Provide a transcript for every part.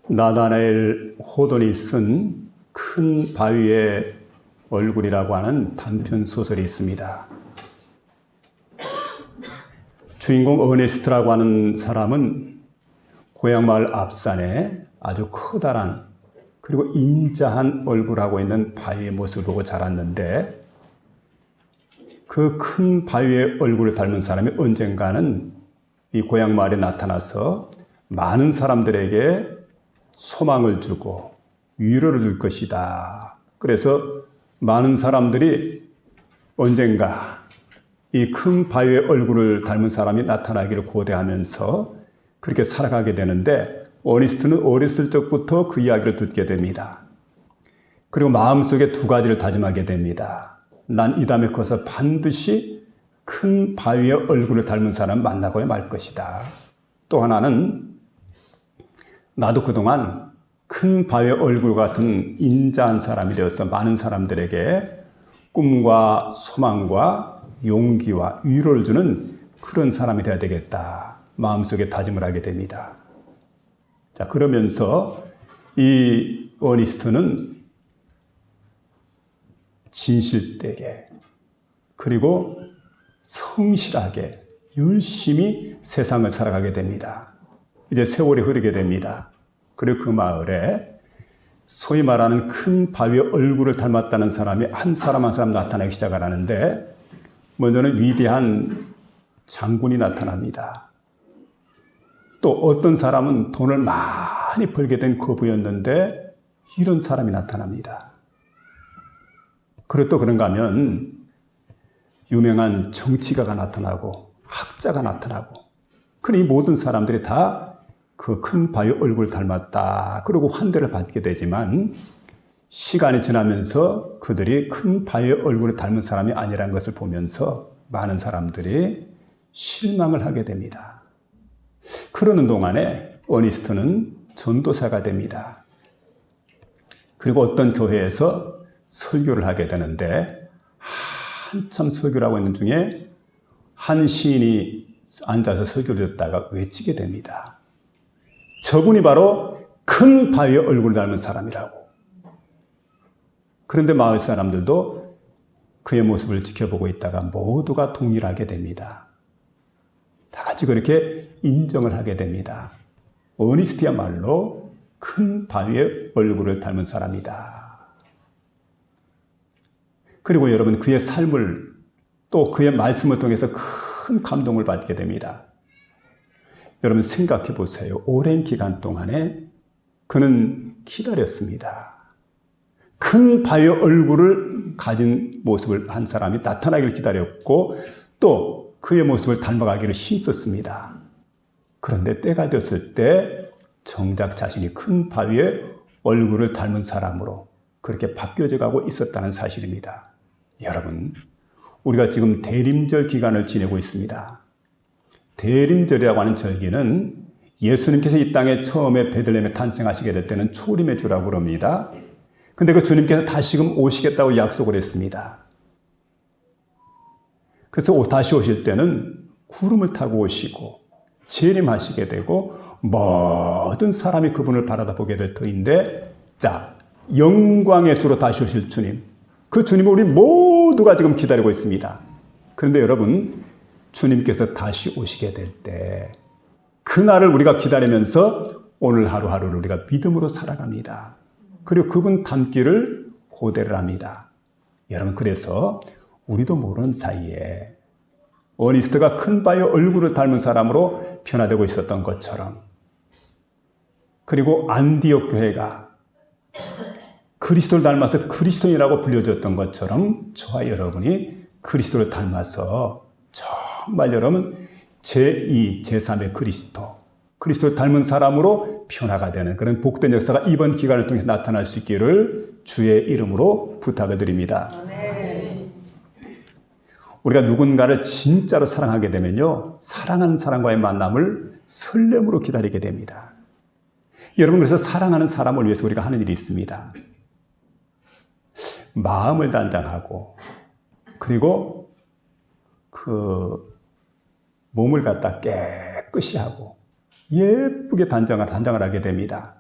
나다나엘 호돈이 쓴 큰 바위의 얼굴이라고 하는 단편 소설이 있습니다. 주인공 어네스트라고 하는 사람은 고향 마을 앞산에 아주 커다란 그리고 인자한 얼굴하고 있는 바위의 모습을 보고 자랐는데, 그 큰 바위의 얼굴을 닮은 사람이 언젠가는 이 고향 마을에 나타나서 많은 사람들에게 소망을 주고 위로를 줄 것이다. 그래서 많은 사람들이 언젠가 이 큰 바위의 얼굴을 닮은 사람이 나타나기를 고대하면서 그렇게 살아가게 되는데, 어니스트는 어렸을 적부터 그 이야기를 듣게 됩니다. 그리고 마음속에 두 가지를 다짐하게 됩니다. 난 이 다음에 커서 반드시 큰 바위의 얼굴을 닮은 사람 만나고야 말 것이다. 또 하나는 나도 그동안 큰 바위의 얼굴 같은 인자한 사람이 되어서 많은 사람들에게 꿈과 소망과 용기와 위로를 주는 그런 사람이 되어야 되겠다. 마음속에 다짐을 하게 됩니다. 자, 그러면서 이 어니스트는 진실되게 그리고 성실하게 열심히 세상을 살아가게 됩니다. 이제 세월이 흐르게 됩니다. 그리고 그 마을에 소위 말하는 큰 바위의 얼굴을 닮았다는 사람이 한 사람 한 사람 나타나기 시작을 하는데, 먼저는 위대한 장군이 나타납니다. 또 어떤 사람은 돈을 많이 벌게 된 거부였는데 이런 사람이 나타납니다. 그리고 또 그런가 하면 유명한 정치가가 나타나고 학자가 나타나고, 그러니 모든 사람들이 다 그 큰 바위 얼굴을 닮았다. 그러고 환대를 받게 되지만, 시간이 지나면서 그들이 큰 바위의 얼굴을 닮은 사람이 아니라는 것을 보면서 많은 사람들이 실망을 하게 됩니다. 그러는 동안에 어니스트는 전도사가 됩니다. 그리고 어떤 교회에서 설교를 하게 되는데, 한참 설교를 하고 있는 중에 한 시인이 앉아서 설교를 듣다가 외치게 됩니다. 저분이 바로 큰 바위의 얼굴을 닮은 사람이라고. 그런데 마을 사람들도 그의 모습을 지켜보고 있다가 모두가 동일하게 됩니다. 다 같이 그렇게 인정을 하게 됩니다. 어니스트야말로 큰 바위의 얼굴을 닮은 사람이다. 그리고 여러분, 그의 삶을 또 그의 말씀을 통해서 큰 감동을 받게 됩니다. 여러분 생각해 보세요. 오랜 기간 동안에 그는 기다렸습니다. 큰 바위의 얼굴을 가진 모습을 한 사람이 나타나기를 기다렸고, 또 그의 모습을 닮아가기를 힘썼습니다. 그런데 때가 됐을 때 정작 자신이 큰 바위의 얼굴을 닮은 사람으로 그렇게 바뀌어져 가고 있었다는 사실입니다. 여러분, 우리가 지금 대림절 기간을 지내고 있습니다. 대림절이라고 하는 절기는 예수님께서 이 땅에 처음에 베들레헴에 탄생하시게 될 때는 초림의 주라고 그럽니다. 근데 그 주님께서 다시금 오시겠다고 약속을 했습니다. 그래서 다시 오실 때는 구름을 타고 오시고 재림하시게 되고 모든 사람이 그분을 바라보게 될 터인데, 자, 영광의 주로 다시 오실 주님, 그 주님을 우리 모두가 지금 기다리고 있습니다. 그런데 여러분, 주님께서 다시 오시게 될 때 그날을 우리가 기다리면서 오늘 하루하루를 우리가 믿음으로 살아갑니다. 그리고 그분 닮기를 고대를 합니다. 여러분, 그래서 우리도 모르는 사이에 어니스트가 큰 바위의 얼굴을 닮은 사람으로 변화되고 있었던 것처럼, 그리고 안디옥 교회가 그리스도를 닮아서 그리스도인이라고 불려졌던 것처럼 저와 여러분이 그리스도를 닮아서 정말 여러분 제2, 제3의 그리스도를 닮은 사람으로 변화가 되는 그런 복된 역사가 이번 기간을 통해서 나타날 수 있기를 주의 이름으로 부탁을 드립니다. 아멘. 우리가 누군가를 진짜로 사랑하게 되면요, 사랑하는 사람과의 만남을 설렘으로 기다리게 됩니다. 여러분, 그래서 사랑하는 사람을 위해서 우리가 하는 일이 있습니다. 마음을 단장하고, 그리고 몸을 갖다 깨끗이 하고 예쁘게 단장을 하게 됩니다.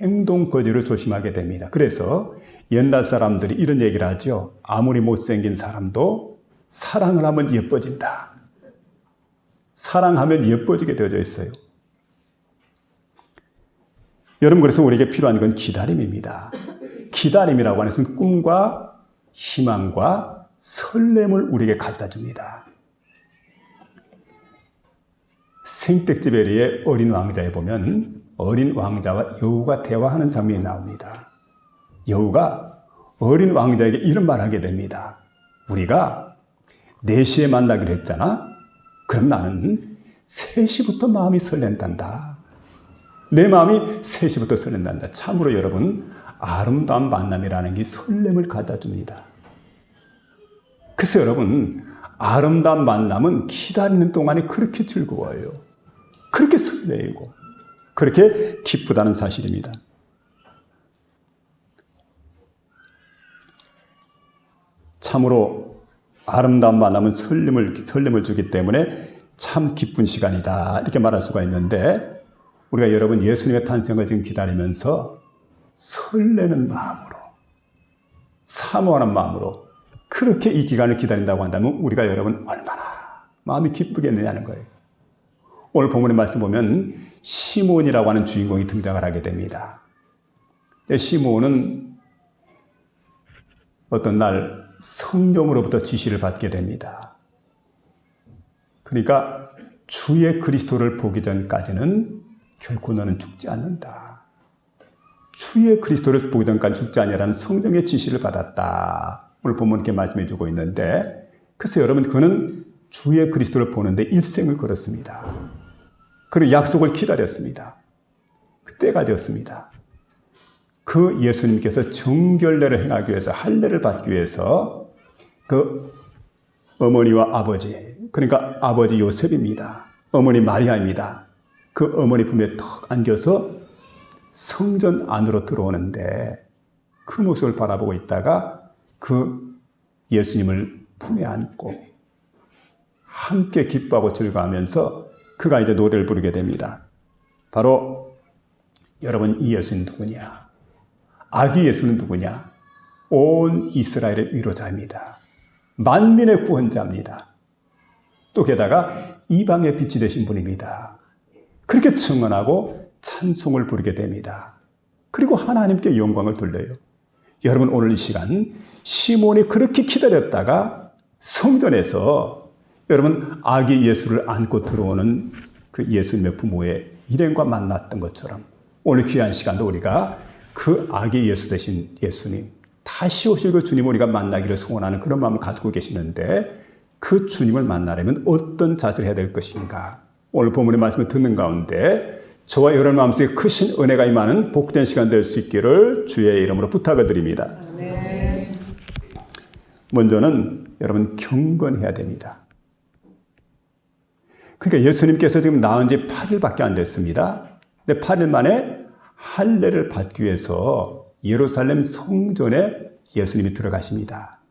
행동 거지를 조심하게 됩니다. 그래서 옛날 사람들이 이런 얘기를 하죠. 아무리 못생긴 사람도 사랑을 하면 예뻐진다. 사랑하면 예뻐지게 되어져 있어요. 여러분, 그래서 우리에게 필요한 건 기다림입니다. 기다림이라고 하는 것은 꿈과 희망과 설렘을 우리에게 가져다 줍니다. 생텍쥐베리의 어린 왕자에 보면 어린 왕자와 여우가 대화하는 장면이 나옵니다. 여우가 어린 왕자에게 이런 말을 하게 됩니다. 우리가 4시에 만나기로 했잖아? 그럼 나는 3시부터 마음이 설렌단다. 내 마음이 3시부터 설렌단다. 참으로 여러분, 아름다운 만남이라는 게 설렘을 갖다 줍니다. 그래서 여러분, 아름다운 만남은 기다리는 동안이 그렇게 즐거워요. 그렇게 설레이고 그렇게 기쁘다는 사실입니다. 참으로 아름다운 만남은 설렘을 주기 때문에 참 기쁜 시간이다, 이렇게 말할 수가 있는데, 우리가 여러분 예수님의 탄생을 지금 기다리면서 설레는 마음으로, 사모하는 마음으로 그렇게 이 기간을 기다린다고 한다면 우리가 여러분 얼마나 마음이 기쁘겠느냐는 거예요. 오늘 본문의 말씀 보면 시몬이라고 하는 주인공이 등장을 하게 됩니다. 시몬은 어떤 날 성령으로부터 지시를 받게 됩니다. 그러니까 주의 그리스도를 보기 전까지는 결코 너는 죽지 않는다. 주의 그리스도를 보기 전까지 죽지 아니라는 성령의 지시를 받았다. 오늘 본문 이렇게 말씀해 주고 있는데, 그래서 여러분, 그는 주의 그리스도를 보는데 일생을 걸었습니다. 그리고 약속을 기다렸습니다. 그때가 되었습니다. 그 예수님께서 정결례를 행하기 위해서, 할례를 받기 위해서 그 어머니와 아버지, 그러니까 아버지 요셉입니다. 어머니 마리아입니다. 그 어머니 품에 턱 안겨서 성전 안으로 들어오는데 그 모습을 바라보고 있다가 그 예수님을 품에 안고 함께 기뻐하고 즐거워하면서 그가 이제 노래를 부르게 됩니다. 바로 여러분, 이 예수는 누구냐? 아기 예수는 누구냐? 온 이스라엘의 위로자입니다. 만민의 구원자입니다. 또 게다가 이방의 빛이 되신 분입니다. 그렇게 청언하고 찬송을 부르게 됩니다. 그리고 하나님께 영광을 돌려요. 여러분, 오늘 이 시간 시몬이 그렇게 기다렸다가 성전에서 여러분 아기 예수를 안고 들어오는 그 예수님의 부모의 일행과 만났던 것처럼 오늘 귀한 시간도 우리가 그 아기 예수 되신 예수님, 다시 오실 그 주님을 우리가 만나기를 소원하는 그런 마음을 갖고 계시는데, 그 주님을 만나려면 어떤 자세를 해야 될 것인가? 오늘 본문의 말씀을 듣는 가운데 저와 여러분 마음속에 크신 은혜가 임하는 복된 시간 될 수 있기를 주의 이름으로 부탁을 드립니다. 네. 먼저는 여러분 경건해야 됩니다. 그러니까 예수님께서 지금 나은 지 8일밖에 안 됐습니다. 근데 8일 만에 할례를 받기 위해서 예루살렘 성전에 예수님이 들어가십니다.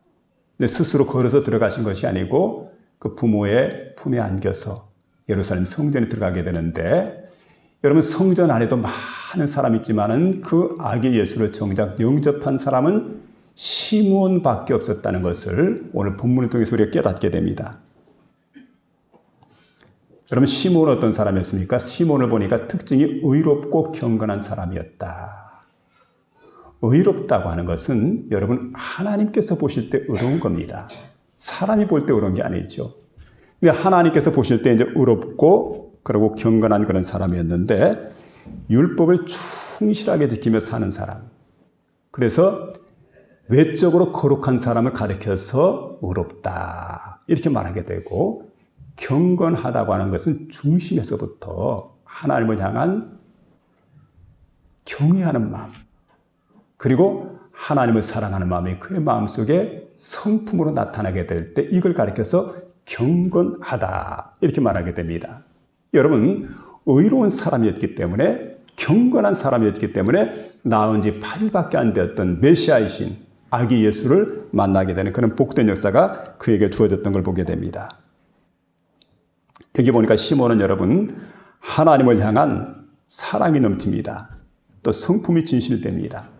근데 스스로 걸어서 들어가신 것이 아니고 그 부모의 품에 안겨서 예루살렘 성전에 들어가게 되는데, 여러분 성전 안에도 많은 사람이 있지만은 그 아기 예수를 정작 영접한 사람은 시몬밖에 없었다는 것을 오늘 본문을 통해서 우리가 깨닫게 됩니다. 여러분, 시몬은 어떤 사람이었습니까? 시몬을 보니까 특징이 의롭고 경건한 사람이었다. 의롭다고 하는 것은 여러분 하나님께서 보실 때 의로운 겁니다. 사람이 볼 때 의로운 게 아니죠. 근데 하나님께서 보실 때 이제 의롭고 그리고 경건한 그런 사람이었는데, 율법을 충실하게 지키며 사는 사람. 그래서 외적으로 거룩한 사람을 가리켜서 의롭다, 이렇게 말하게 되고, 경건하다고 하는 것은 중심에서부터 하나님을 향한 경외하는 마음, 그리고 하나님을 사랑하는 마음이 그의 마음속에 성품으로 나타나게 될 때 이걸 가리켜서 경건하다, 이렇게 말하게 됩니다. 여러분, 의로운 사람이었기 때문에, 경건한 사람이었기 때문에 낳은 지 8일밖에 안 되었던 메시아이신 아기 예수를 만나게 되는 그런 복된 역사가 그에게 주어졌던 걸 보게 됩니다. 여기 보니까 시몬은 여러분 하나님을 향한 사랑이 넘칩니다. 또 또 성품이 진실됩니다.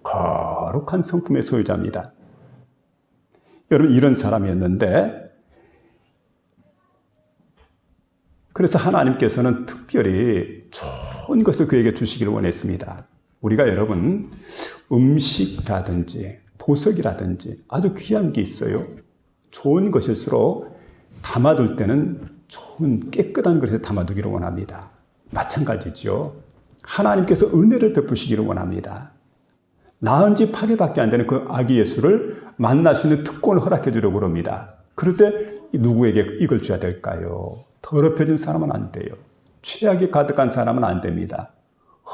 거룩한 성품의 소유자입니다. 여러분, 이런 사람이었는데, 그래서 하나님께서는 특별히 좋은 것을 그에게 주시기를 원했습니다. 우리가 여러분, 음식이라든지 보석이라든지 아주 귀한 게 있어요. 좋은 것일수록 담아둘 때는 좋은 깨끗한 그릇에 담아두기를 원합니다. 마찬가지죠. 하나님께서 은혜를 베푸시기를 원합니다. 낳은 지 8일밖에 안 되는 그 아기 예수를 만날 수 있는 특권을 허락해 주려고 합니다. 그럴 때 누구에게 이걸 줘야 될까요? 더럽혀진 사람은 안 돼요. 죄악이 가득한 사람은 안 됩니다.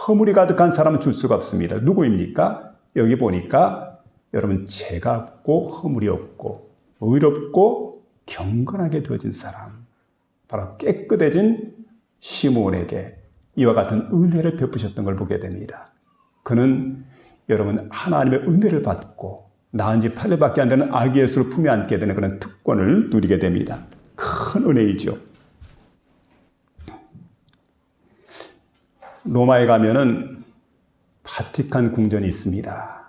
허물이 가득한 사람은 줄 수가 없습니다. 누구입니까? 여기 보니까 여러분, 죄가 없고 허물이 없고 의롭고 경건하게 되어진 사람, 바로 깨끗해진 시므온에게 이와 같은 은혜를 베푸셨던 걸 보게 됩니다. 그는 여러분, 하나님의 은혜를 받고 낳은 지 8일밖에 안 되는 아기 예수를 품에 안게 되는 그런 특권을 누리게 됩니다. 큰 은혜이죠. 로마에 가면은 바티칸 궁전이 있습니다.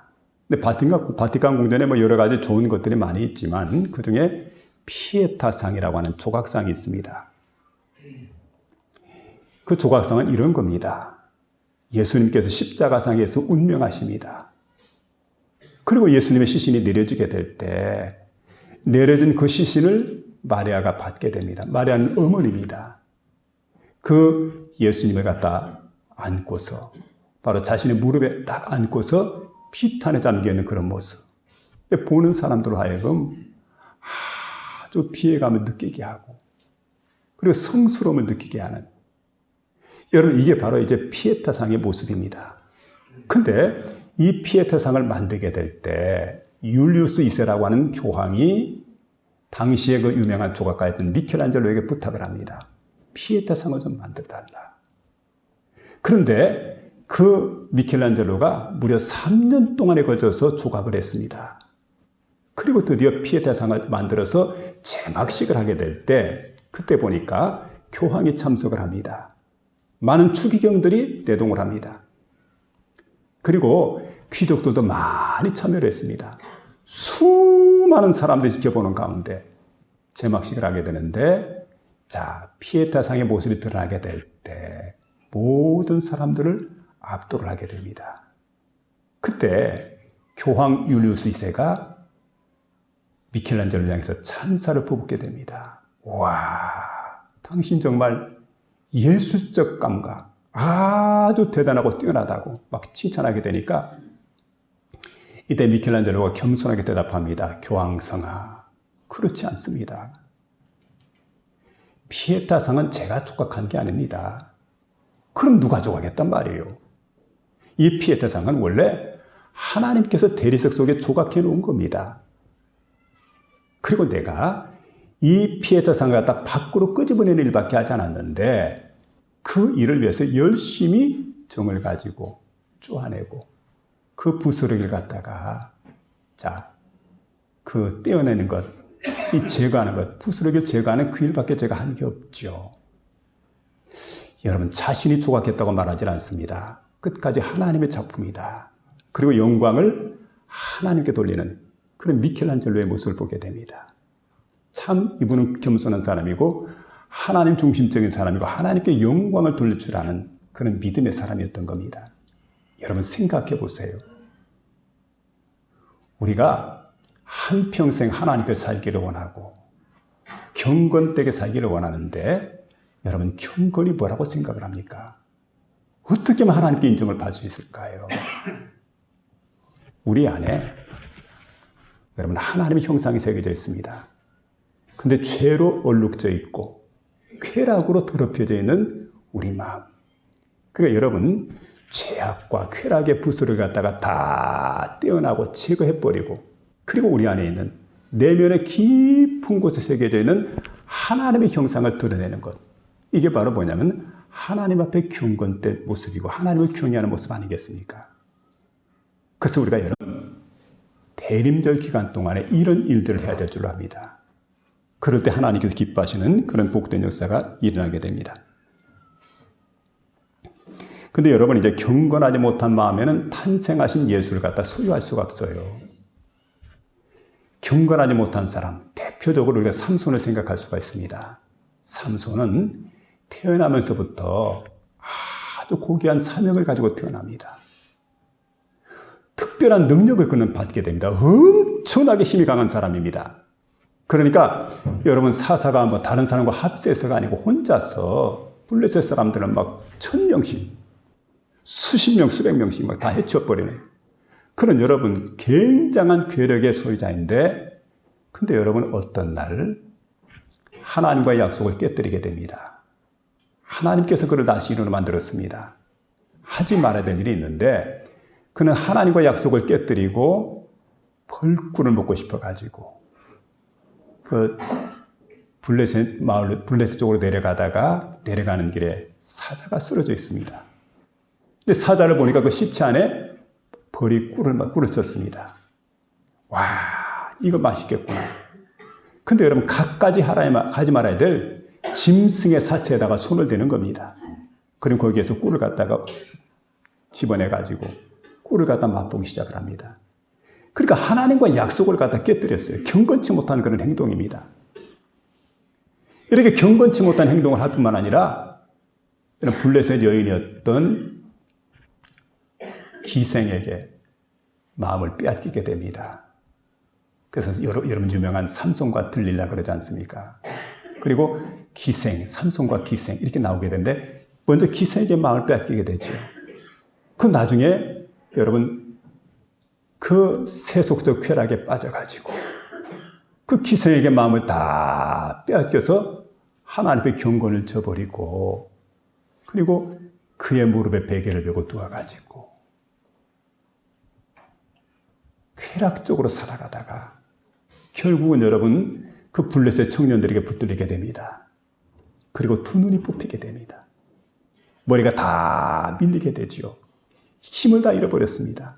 근데 바티칸 궁전에 뭐 여러 가지 좋은 것들이 많이 있지만 그 중에 피에타상이라고 하는 조각상이 있습니다. 그 조각상은 이런 겁니다. 예수님께서 십자가상에서 운명하십니다. 그리고 예수님의 시신이 내려지게 될 때 내려진 그 시신을 마리아가 받게 됩니다. 마리아는 어머니입니다. 그 예수님을 갖다 안고서 바로 자신의 무릎에 딱 안고서 피탄에 잠겨있는 그런 모습. 보는 사람들로 하여금 아주 피해감을 느끼게 하고 그리고 성스러움을 느끼게 하는, 여러분, 이게 바로 이제 피에타상의 모습입니다. 근데 이 피에타상을 만들게 될 때 율리우스 2세라고 하는 교황이 당시에 그 유명한 조각가였던 미켈란젤로에게 부탁을 합니다. 피에타상을 좀 만들어달라. 그런데 그 미켈란젤로가 무려 3년 동안에 걸쳐서 조각을 했습니다. 그리고 드디어 피에타상을 만들어서 제막식을 하게 될 때 그때 보니까 교황이 참석을 합니다. 많은 추기경들이 대동을 합니다. 그리고 귀족들도 많이 참여를 했습니다. 수많은 사람들이 지켜보는 가운데 제막식을 하게 되는데, 자, 피에타상의 모습이 드러나게 될 때 모든 사람들을 압도를 하게 됩니다. 그때 교황 율리우스 2세가 미켈란젤로를 향해서 찬사를 퍼붓게 됩니다. 와, 당신 정말 예술적 감각 아주 대단하고 뛰어나다고 막 칭찬하게 되니까 이때 미켈란젤로가 겸손하게 대답합니다. 교황성아, 그렇지 않습니다. 피에타상은 제가 조각한 게 아닙니다. 그럼 누가 조각했단 말이에요? 이 피에타상은 원래 하나님께서 대리석 속에 조각해 놓은 겁니다. 그리고 내가 이 피에타상을 갖다 밖으로 끄집어내는 일밖에 하지 않았는데 그 일을 위해서 열심히 정을 가지고 쪼아내고 그 부스러기를 갖다가 그 떼어내는 것, 이 제거하는 것, 부스러기를 제거하는 그 일밖에 제가 한 게 없죠. 여러분, 자신이 조각했다고 말하지 않습니다. 끝까지 하나님의 작품이다. 그리고 영광을 하나님께 돌리는 그런 미켈란젤로의 모습을 보게 됩니다. 참 이분은 겸손한 사람이고 하나님 중심적인 사람이고 하나님께 영광을 돌릴 줄 아는 그런 믿음의 사람이었던 겁니다. 여러분, 생각해 보세요. 우리가 한평생 하나님 앞에 살기를 원하고 경건되게 살기를 원하는데 여러분, 경건이 뭐라고 생각을 합니까? 어떻게 하면 하나님께 인정을 받을 수 있을까요? 우리 안에 여러분, 하나님의 형상이 새겨져 있습니다. 근데 죄로 얼룩져 있고 쾌락으로 더럽혀져 있는 우리 마음. 그러니까 여러분, 죄악과 쾌락의 부스를 갖다가 다 떼어나고 제거해버리고 그리고 우리 안에 있는 내면의 깊은 곳에 새겨져 있는 하나님의 형상을 드러내는 것. 이게 바로 뭐냐면 하나님 앞에 경건된 모습이고 하나님을 경외하는 모습 아니겠습니까? 그래서 우리가 여러분, 대림절 기간 동안에 이런 일들을 해야 될 줄 압니다. 그럴 때 하나님께서 기뻐하시는 그런 복된 역사가 일어나게 됩니다. 근데 여러분 이제 경건하지 못한 마음에는 탄생하신 예수를 갖다 소유할 수가 없어요. 경건하지 못한 사람, 대표적으로 우리가 삼손을 생각할 수가 있습니다. 삼손은 태어나면서부터 아주 고귀한 사명을 가지고 태어납니다. 특별한 능력을 그는 받게 됩니다. 엄청나게 힘이 강한 사람입니다. 그러니까 여러분 사사가 뭐 다른 사람과 합세해서가 아니고 혼자서 블레셋 사람들은 막 1000명씩, 수십 명, 수백 명씩 막 다 해치워버리는 그런 여러분 굉장한 괴력의 소유자인데, 근데 여러분 어떤 날 하나님과의 약속을 깨뜨리게 됩니다. 하나님께서 그를 다시 인으로 만들었습니다. 하지 말아야 될 일이 있는데 그는 하나님과의 약속을 깨뜨리고 벌꿀을 먹고 싶어가지고 그 블레셋 마을, 블레셋 쪽으로 내려가는 길에 사자가 쓰러져 있습니다. 근데 사자를 보니까 그 시체 안에 벌이 꿀을 쳤습니다. 와, 이거 맛있겠구나. 근데 여러분 가까이 가지 말아야 될 짐승의 사체에다가 손을 대는 겁니다. 그럼 거기에서 꿀을 갖다가 집어내가지고 꿀을 갖다 맛보기 시작을 합니다. 그러니까 하나님과 약속을 갖다 깨뜨렸어요. 경건치 못한 그런 행동입니다. 이렇게 경건치 못한 행동을 할 뿐만 아니라 이런 블레셋 여인이었던 기생에게 마음을 빼앗기게 됩니다. 그래서 여러분 유명한 삼손과 들릴라 그러지 않습니까? 그리고 기생, 삼손과 기생 이렇게 나오게 되는데 먼저 기생에게 마음을 빼앗기게 되죠. 그 나중에 여러분 그 세속적 쾌락에 빠져가지고 그 기생에게 마음을 다 빼앗겨서 하나님의 경건을 저버리고 그리고 그의 무릎에 베개를 베고 누워가지고 쾌락적으로 살아가다가 결국은 여러분 그 블레셋 청년들에게 붙들리게 됩니다. 그리고 두 눈이 뽑히게 됩니다. 머리가 다 밀리게 되지요. 힘을 다 잃어버렸습니다.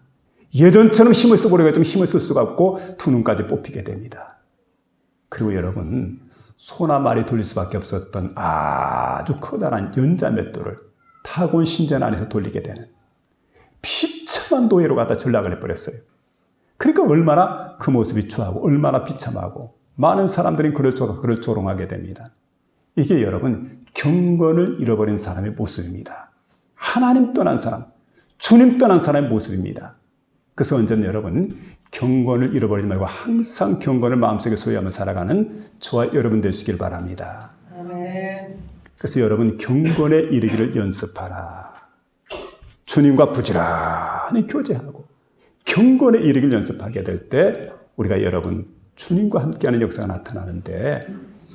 예전처럼 힘을 써보려고 좀 힘을 쓸 수가 없고 두 눈까지 뽑히게 됩니다. 그리고 여러분 소나 말이 돌릴 수밖에 없었던 아주 커다란 연자맷돌을 타고온 신전 안에서 돌리게 되는 비참한 노예로 갖다 전락을 해버렸어요. 그러니까 얼마나 그 모습이 추하고 얼마나 비참하고 많은 사람들이 그를 조롱하게 됩니다. 이게 여러분 경건을 잃어버린 사람의 모습입니다. 하나님 떠난 사람, 주님 떠난 사람의 모습입니다. 그래서 언제는 여러분 경건을 잃어버리지 말고 항상 경건을 마음속에 소유하며 살아가는 저와 여러분 되시길 바랍니다. 아멘. 그래서 여러분 경건에 이르기를 연습하라. 주님과 부지런히 교제하고 경건에 이르기를 연습하게 될 때 우리가 여러분 주님과 함께하는 역사가 나타나는데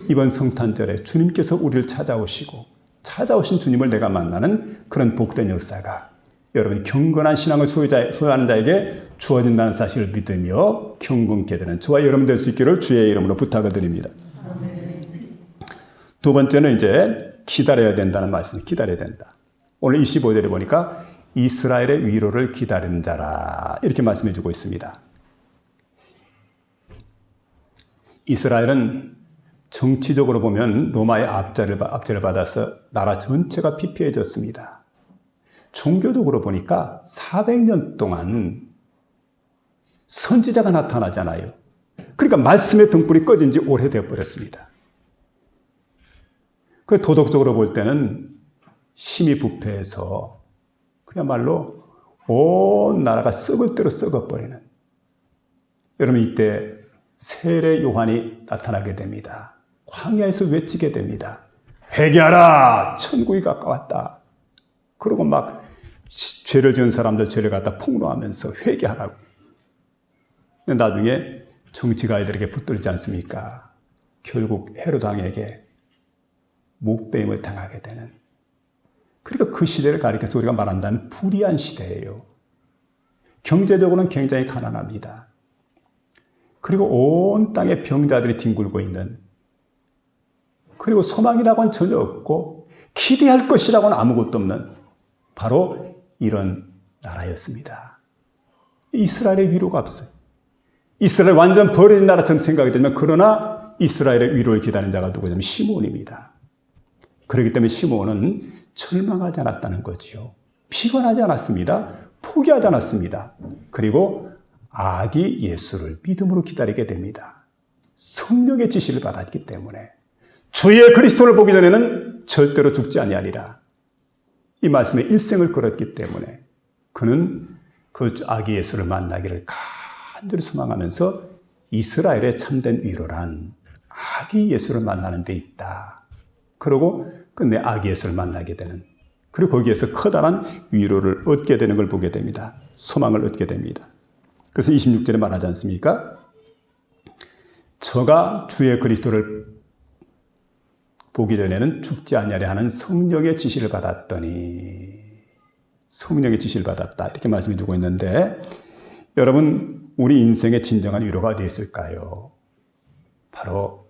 이번 성탄절에 주님께서 우리를 찾아오신 주님을 내가 만나는 그런 복된 역사가 여러분 경건한 신앙을 소유하는 자에게 주어진다는 사실을 믿으며 경건케 되는 저와 여러분 될 수 있기를 주의 이름으로 부탁을 드립니다. 두 번째는 이제 기다려야 된다는 말씀, 기다려야 된다. 오늘 25절에 보니까 이스라엘의 위로를 기다리는 자라 이렇게 말씀해 주고 있습니다. 이스라엘은 정치적으로 보면 로마의 압제를 받아서 나라 전체가 피폐해졌습니다. 종교적으로 보니까 400년 동안 선지자가 나타나잖아요. 그러니까 말씀의 등불이 꺼진 지 오래되어 버렸습니다. 그 도덕적으로 볼 때는 심히 부패해서 그야말로 온 나라가 썩을 대로 썩어버리는 여러분 이때 세례 요한이 나타나게 됩니다. 광야에서 외치게 됩니다. 회개하라! 천국이 가까웠다. 그러고 막 죄를 지은 사람들 죄를 갖다 폭로하면서 회개하라고. 나중에 정치가이들에게 붙들지 않습니까? 결국 헤롯 왕에게 목배임을 당하게 되는. 그러니까 그 시대를 가리켜서 우리가 말한다는 불의한 시대예요. 경제적으로는 굉장히 가난합니다. 그리고 온 땅에 병자들이 뒹굴고 있는, 그리고 소망이라고는 전혀 없고 기대할 것이라고는 아무것도 없는 바로 이런 나라였습니다. 이스라엘의 위로가 없어요. 이스라엘 완전 버려진 나라처럼 생각이 되면 그러나 이스라엘의 위로를 기다리는 자가 누구냐면 시므온입니다. 그렇기 때문에 시므온은 절망하지 않았다는 거지요. 피곤하지 않았습니다. 포기하지 않았습니다. 그리고 아기 예수를 믿음으로 기다리게 됩니다. 성령의 지시를 받았기 때문에 주의 그리스도를 보기 전에는 절대로 죽지 아니하리라. 이 말씀에 일생을 걸었기 때문에 그는 그 아기 예수를 만나기를 간절히 소망하면서 이스라엘의 참된 위로란 아기 예수를 만나는 데 있다. 그러고 끝내 아기 예수를 만나게 되는, 그리고 거기에서 커다란 위로를 얻게 되는 걸 보게 됩니다. 소망을 얻게 됩니다. 그래서 26절에 말하지 않습니까? 저가 주의 그리스도를 보기 전에는 죽지 아니하려 하는 성령의 지시를 받았더니, 성령의 지시를 받았다, 이렇게 말씀해 주고 있는데, 여러분, 우리 인생의 진정한 위로가 어디에 있을까요? 바로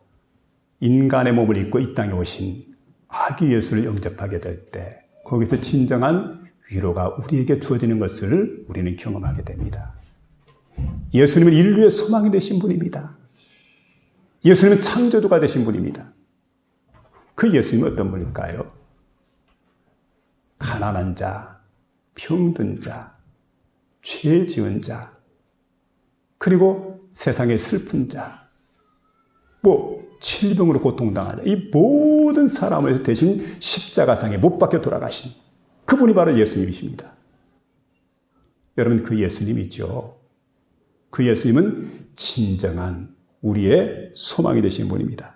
인간의 몸을 입고 이 땅에 오신 아기 예수를 영접하게 될 때 거기서 진정한 위로가 우리에게 주어지는 것을 우리는 경험하게 됩니다. 예수님은 인류의 소망이 되신 분입니다. 예수님은 창조주가 되신 분입니다. 그 예수님은 어떤 분일까요? 가난한 자, 병든 자, 죄 지은 자, 그리고 세상의 슬픈 자, 질병으로 고통당하자, 이 모든 사람을 대신 십자가상에 못 박혀 돌아가신 그분이 바로 예수님이십니다. 여러분, 그 예수님이죠. 그 예수님은 진정한 우리의 소망이 되신 분입니다.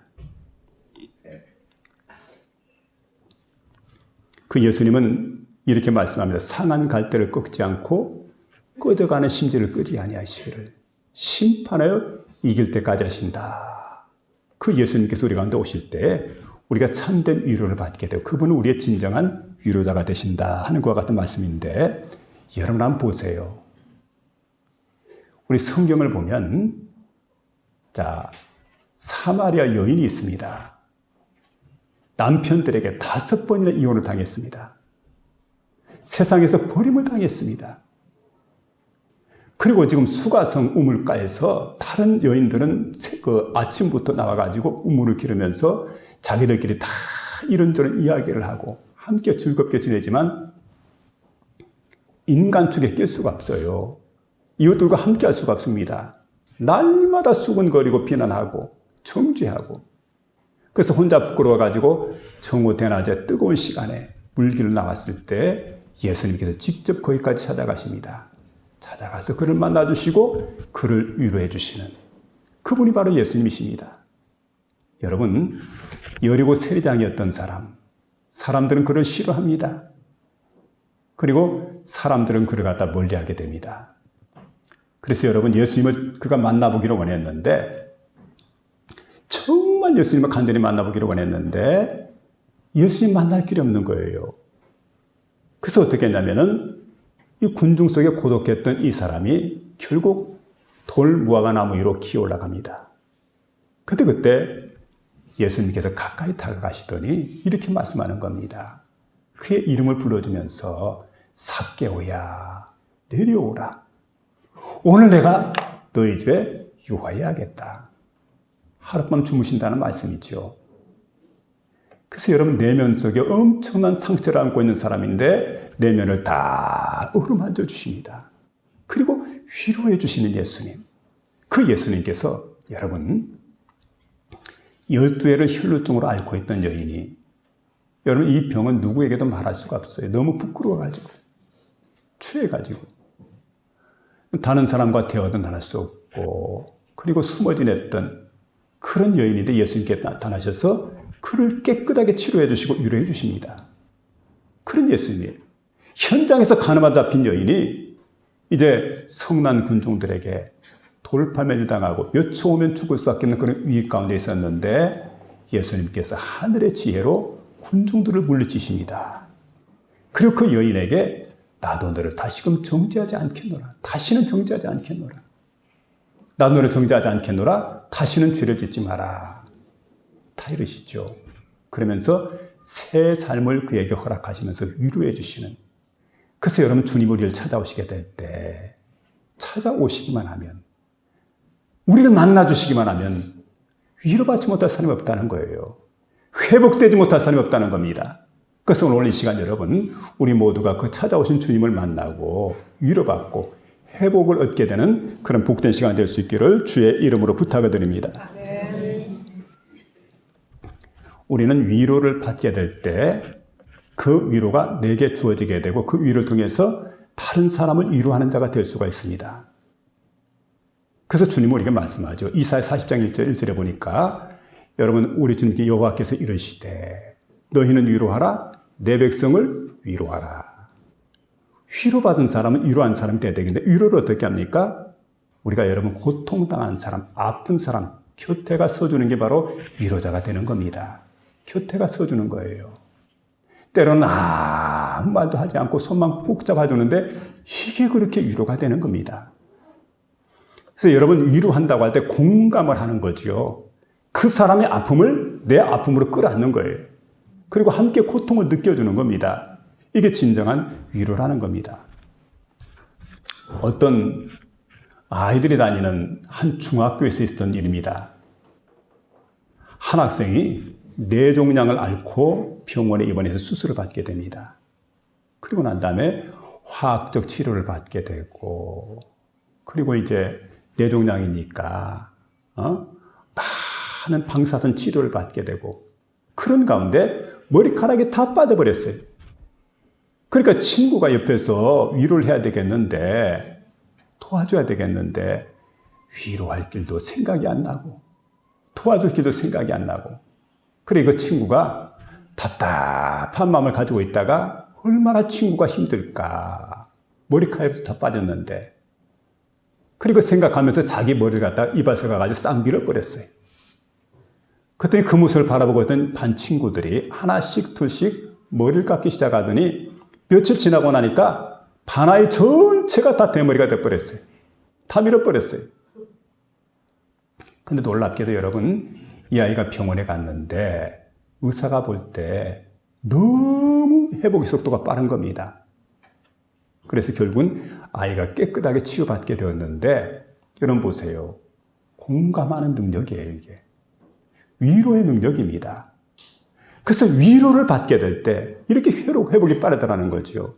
그 예수님은 이렇게 말씀합니다. 상한 갈대를 꺾지 않고 꺼져가는 심지를 끄지 아니하시기를 심판하여 이길 때까지 하신다. 그 예수님께서 우리 가운데 오실 때 우리가 참된 위로를 받게 되고 그분은 우리의 진정한 위로자가 되신다 하는 것과 같은 말씀인데, 여러분 한번 보세요. 우리 성경을 보면 사마리아 여인이 있습니다. 남편들에게 5번이나 이혼을 당했습니다. 세상에서 버림을 당했습니다. 그리고 지금 수가성 우물가에서 다른 여인들은 아침부터 나와가지고 우물을 기르면서 자기들끼리 다 이런저런 이야기를 하고 함께 즐겁게 지내지만 인간 축에 낄 수가 없어요. 이웃들과 함께 할 수가 없습니다. 날마다 수근거리고 비난하고 정죄하고, 그래서 혼자 부끄러워가지고 정오 대낮에 뜨거운 시간에 물길을 나왔을 때 예수님께서 직접 거기까지 찾아가십니다. 찾아가서 그를 만나주시고 그를 위로해 주시는 그분이 바로 예수님이십니다. 여러분, 여리고 세리장이었던 사람들은 그를 싫어합니다. 그리고 사람들은 그를 갖다 멀리하게 됩니다. 그래서 여러분, 예수님을 그가 만나보기를 원했는데, 정말 예수님을 간절히 만나보기를 원했는데 예수님 만날 길이 없는 거예요. 그래서 어떻게 했냐면은 이 군중 속에 고독했던 이 사람이 결국 돌 무화과 나무 위로 기어 올라갑니다. 근데 그때 예수님께서 가까이 다가가시더니 이렇게 말씀하는 겁니다. 그의 이름을 불러주면서 삭개오야, 내려오라. 오늘 내가 너희 집에 유하여야겠다. 하룻밤 주무신다는 말씀이죠. 그래서 여러분, 내면 속에 엄청난 상처를 안고 있는 사람인데 내면을 다 어루만져 주십니다. 그리고 위로해 주시는 예수님. 그 예수님께서 여러분, 12회를 혈루증으로 앓고 있던 여인이, 여러분, 이 병은 누구에게도 말할 수가 없어요. 너무 부끄러워가지고, 취해가지고. 다른 사람과 대화도 나눌 수 없고, 그리고 숨어 지냈던 그런 여인인데 예수님께 나타나셔서 그를 깨끗하게 치료해 주시고 위로해 주십니다. 그런 예수님이에요. 현장에서 가늠한 잡힌 여인이 이제 성난 군중들에게 돌팔매를 당하고 몇 초 오면 죽을 수밖에 없는 그런 위기 가운데 있었는데 예수님께서 하늘의 지혜로 군중들을 물리치십니다. 그리고 그 여인에게 나도 너를 다시금 정죄하지 않겠노라. 다시는 정죄하지 않겠노라. 나도 너를 정죄하지 않겠노라. 다시는 죄를 짓지 마라. 다 이러시죠. 그러면서 새 삶을 그에게 허락하시면서 위로해 주시는. 그래서 여러분, 주님 우리를 찾아오시게 될 때 찾아오시기만 하면, 우리를 만나주시기만 하면 위로받지 못할 사람이 없다는 거예요. 회복되지 못할 사람이 없다는 겁니다. 그래서 오늘 이 시간 여러분, 우리 모두가 그 찾아오신 주님을 만나고 위로받고 회복을 얻게 되는 그런 복된 시간 될 수 있기를 주의 이름으로 부탁을 드립니다. 우리는 위로를 받게 될 때 그 위로가 내게 주어지게 되고 그 위로를 통해서 다른 사람을 위로하는 자가 될 수가 있습니다. 그래서 주님은 우리에게 말씀하죠. 이사야 40장 1절에 보니까 여러분 우리 주님께 여호와께서 이르시되 너희는 위로하라 내 백성을 위로하라. 위로받은 사람은 위로한 사람이 돼야 되겠는데 위로를 어떻게 합니까? 우리가 여러분 고통당한 사람, 아픈 사람 곁에 가 서주는 게 바로 위로자가 되는 겁니다. 곁에 가 서주는 거예요. 때로는 아무 말도 하지 않고 손만 꼭 잡아주는데 이게 그렇게 위로가 되는 겁니다. 그래서 여러분 위로한다고 할 때 공감을 하는 거죠. 그 사람의 아픔을 내 아픔으로 끌어안는 거예요. 그리고 함께 고통을 느껴주는 겁니다. 이게 진정한 위로라는 겁니다. 어떤 아이들이 다니는 한 중학교에서 있었던 일입니다. 한 학생이 뇌종양을 앓고 병원에 입원해서 수술을 받게 됩니다. 그리고 난 다음에 화학적 치료를 받게 되고 그리고 이제 뇌종양이니까 많은 방사선 치료를 받게 되고 그런 가운데 머리카락이 다 빠져버렸어요. 그러니까 친구가 옆에서 위로를 해야 되겠는데 도와줘야 되겠는데 위로할 길도 생각이 안 나고 도와줄 길도 생각이 안 나고 그래 그 친구가 답답한 마음을 가지고 있다가 얼마나 친구가 힘들까 머리카락이 다 빠졌는데 그리고 생각하면서 자기 머리를 갖다가 입에서 가가지고 싹 밀어버렸어요. 그랬더니 그 모습을 바라보고 있던 반 친구들이 하나씩 둘씩 머리를 깎기 시작하더니 며칠 지나고 나니까 반아이 전체가 다 대머리가 돼버렸어요. 다 밀어버렸어요. 근데 놀랍게도 여러분 이 아이가 병원에 갔는데 의사가 볼 때 너무 회복의 속도가 빠른 겁니다. 그래서 결국은 아이가 깨끗하게 치유받게 되었는데 여러분 보세요. 공감하는 능력이에요. 이게. 위로의 능력입니다. 그래서 위로를 받게 될 때 이렇게 회복이 빠르다는 거죠.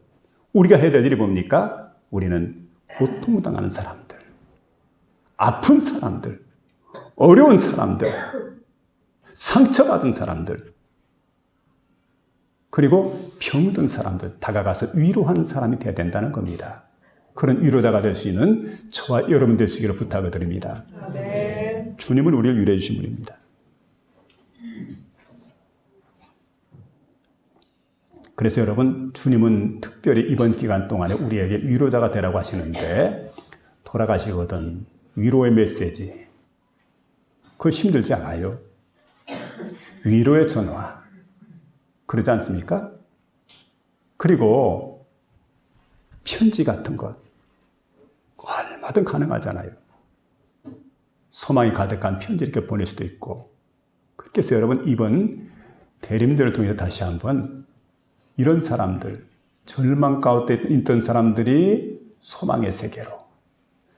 우리가 해야 될 일이 뭡니까? 우리는 고통당하는 사람들, 아픈 사람들, 어려운 사람들, 상처받은 사람들, 그리고 병든 사람들 다가가서 위로하는 사람이 되어야 된다는 겁니다. 그런 위로자가 될 수 있는 저와 여러분 될 수 있기를 부탁을 드립니다. 아멘. 주님은 우리를 위로해 주신 분입니다. 그래서 여러분 주님은 특별히 이번 기간 동안에 우리에게 위로자가 되라고 하시는데 돌아가시거든 위로의 메시지 그거 힘들지 않아요? 위로의 전화 그러지 않습니까? 그리고 편지 같은 것 얼마든 가능하잖아요. 소망이 가득한 편지 이렇게 보낼 수도 있고 그렇게 해서 여러분 이번 대림들을 통해서 다시 한번 이런 사람들 절망 가운데 있던 사람들이 소망의 세계로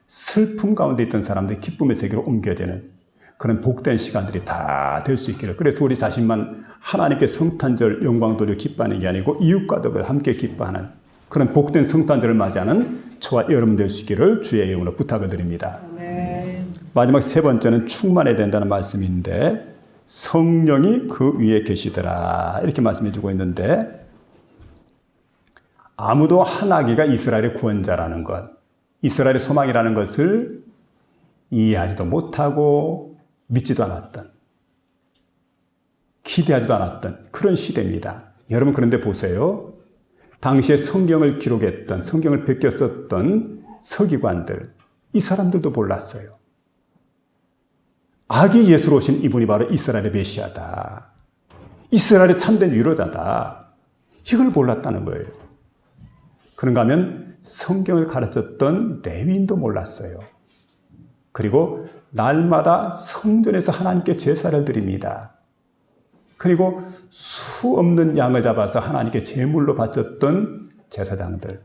슬픔 가운데 있던 사람들이 기쁨의 세계로 옮겨지는 그런 복된 시간들이 다 될 수 있기를 그래서 우리 자신만 하나님께 성탄절 영광 돌려 기뻐하는 게 아니고 이웃과도 함께 기뻐하는 그런 복된 성탄절을 맞이하는 저와 여러분 될 수 있기를 주의 이름으로 부탁을 드립니다. 아멘. 마지막 세 번째는 충만해야 된다는 말씀인데 성령이 그 위에 계시더라 이렇게 말씀해 주고 있는데 아무도 하나기가 이스라엘의 구원자라는 것 이스라엘의 소망이라는 것을 이해하지도 못하고 믿지도 않았던 기대하지도 않았던 그런 시대입니다. 여러분 그런데 보세요. 당시에 성경을 기록했던 성경을 베껴 썼던 서기관들 이 사람들도 몰랐어요. 아기 예수로 오신 이분이 바로 이스라엘의 메시아다. 이스라엘의 참된 위로자다. 이걸 몰랐다는 거예요. 그런가 하면 성경을 가르쳤던 레위인도 몰랐어요. 그리고 날마다 성전에서 하나님께 제사를 드립니다. 그리고 수 없는 양을 잡아서 하나님께 제물로 바쳤던 제사장들.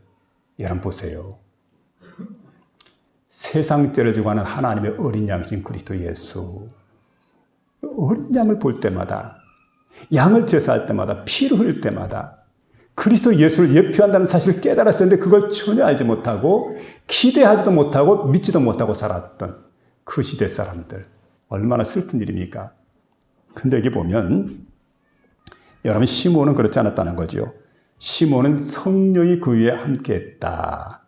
여러분 보세요. 세상 죄를 지고 하는 하나님의 어린 양이신 그리스도 예수. 어린 양을 볼 때마다 양을 제사할 때마다 피를 흘릴 때마다 그리스도 예수를 예표한다는 사실을 깨달았었는데 그걸 전혀 알지 못하고 기대하지도 못하고 믿지도 못하고 살았던 그 시대 사람들. 얼마나 슬픈 일입니까? 근데 여기 보면 여러분 시몬은 그렇지 않았다는 거죠. 시몬은 성령이 그 위에 함께했다.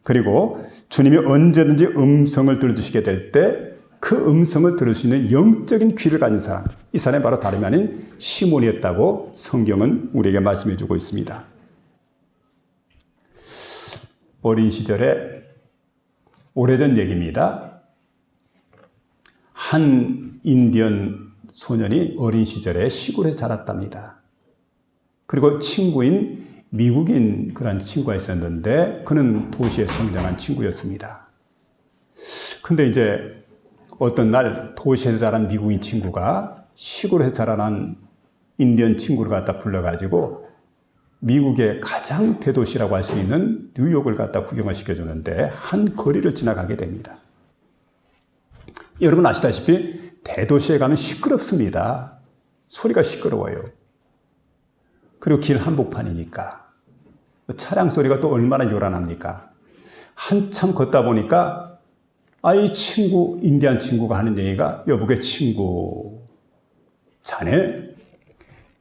그리고 주님이 언제든지 음성을 들려주시게 될 때 그 음성을 들을 수 있는 영적인 귀를 가진 사람, 이 사람이 바로 다름이 아닌 시몬이었다고 성경은 우리에게 말씀해 주고 있습니다. 어린 시절에 오래전 얘기입니다. 한 인디언 소년이 어린 시절에 시골에 자랐답니다. 그리고 친구인 미국인 그런 친구가 있었는데 그는 도시에 성장한 친구였습니다. 근데 이제 어떤 날 도시에서 자란 미국인 친구가 시골에서 자라난 인디언 친구를 갖다 불러가지고 미국의 가장 대도시라고 할 수 있는 뉴욕을 갖다 구경을 시켜주는데 한 거리를 지나가게 됩니다. 여러분 아시다시피 대도시에 가면 시끄럽습니다. 소리가 시끄러워요. 그리고 길 한복판이니까 차량 소리가 또 얼마나 요란합니까? 한참 걷다 보니까 이 친구, 인디안 친구가 하는 얘기가 여보게 친구, 자네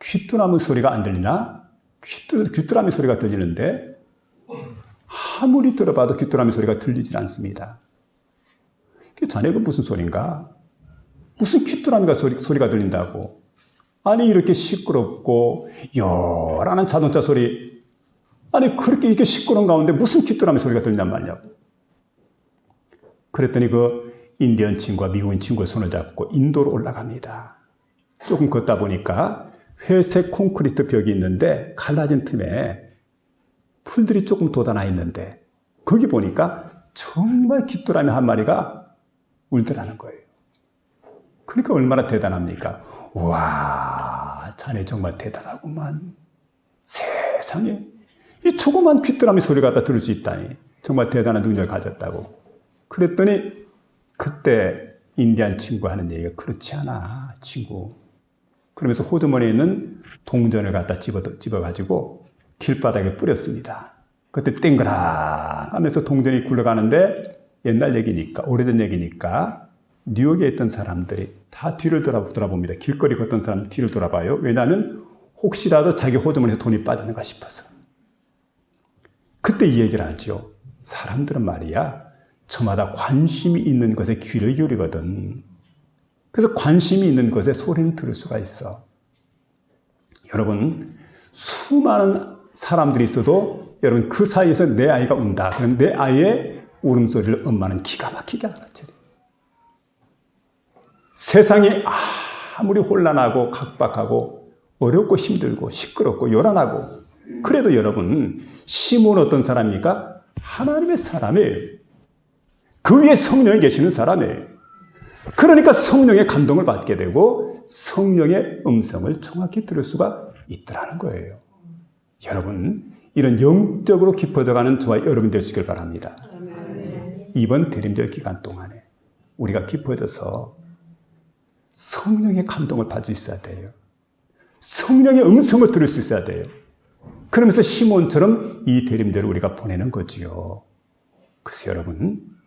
귀뚜라미 소리가 안 들리나? 귀뚜라미 소리가 들리는데 아무리 들어봐도 귀뚜라미 소리가 들리질 않습니다. 자네가 무슨 소린가? 무슨 귀뚜라미가 소리가 들린다고? 아니 이렇게 시끄럽고 요란한 자동차 소리, 아니 그렇게 이렇게 시끄러운 가운데 무슨 귀뚜라미 소리가 들린단 말이냐고. 그랬더니 그 인디언 친구와 미국인 친구의 손을 잡고 인도로 올라갑니다. 조금 걷다 보니까 회색 콘크리트 벽이 있는데 갈라진 틈에 풀들이 조금 돋아나 있는데 거기 보니까 정말 귀뚜라미 한 마리가 울더라는 거예요. 그러니까 얼마나 대단합니까? 와, 자네 정말 대단하구만. 세상에 이 조그만 귀뚜라미 소리 갖다 들을 수 있다니 정말 대단한 능력을 가졌다고. 그랬더니 그때 인디안 친구 하는 얘기가 그렇지 않아 친구. 그러면서 호주머니에 있는 동전을 갖다 집어가지고 길바닥에 뿌렸습니다. 그때 땡그랑 하면서 동전이 굴러가는데 옛날 얘기니까 오래된 얘기니까 뉴욕에 있던 사람들이 다 뒤를 돌아봅니다. 길거리 걷던 사람 뒤를 돌아봐요. 왜냐하면 혹시라도 자기 호주머니에 돈이 빠졌는가 싶어서. 그때 이 얘기를 하죠. 사람들은 말이야 저마다 관심이 있는 것에 귀를 기울이거든. 그래서 관심이 있는 것에 소리는 들을 수가 있어. 여러분 수많은 사람들이 있어도 여러분 그 사이에서 내 아이가 운다. 그럼 내 아이의 울음소리를 엄마는 기가 막히게 알아채요. 세상이 아무리 혼란하고 각박하고 어렵고 힘들고 시끄럽고 요란하고 그래도 여러분 시몬은 어떤 사람입니까? 하나님의 사람이에요. 그 위에 성령이 계시는 사람이에요. 그러니까 성령의 감동을 받게 되고 성령의 음성을 정확히 들을 수가 있더라는 거예요. 여러분 이런 영적으로 깊어져가는 저와 여러분 될 수 있길 바랍니다. 이번 대림절 기간 동안에 우리가 깊어져서 성령의 감동을 받을 수 있어야 돼요. 성령의 음성을 들을 수 있어야 돼요. 그러면서 시몬처럼 이 대림절을 우리가 보내는 거지요. 그래서 여러분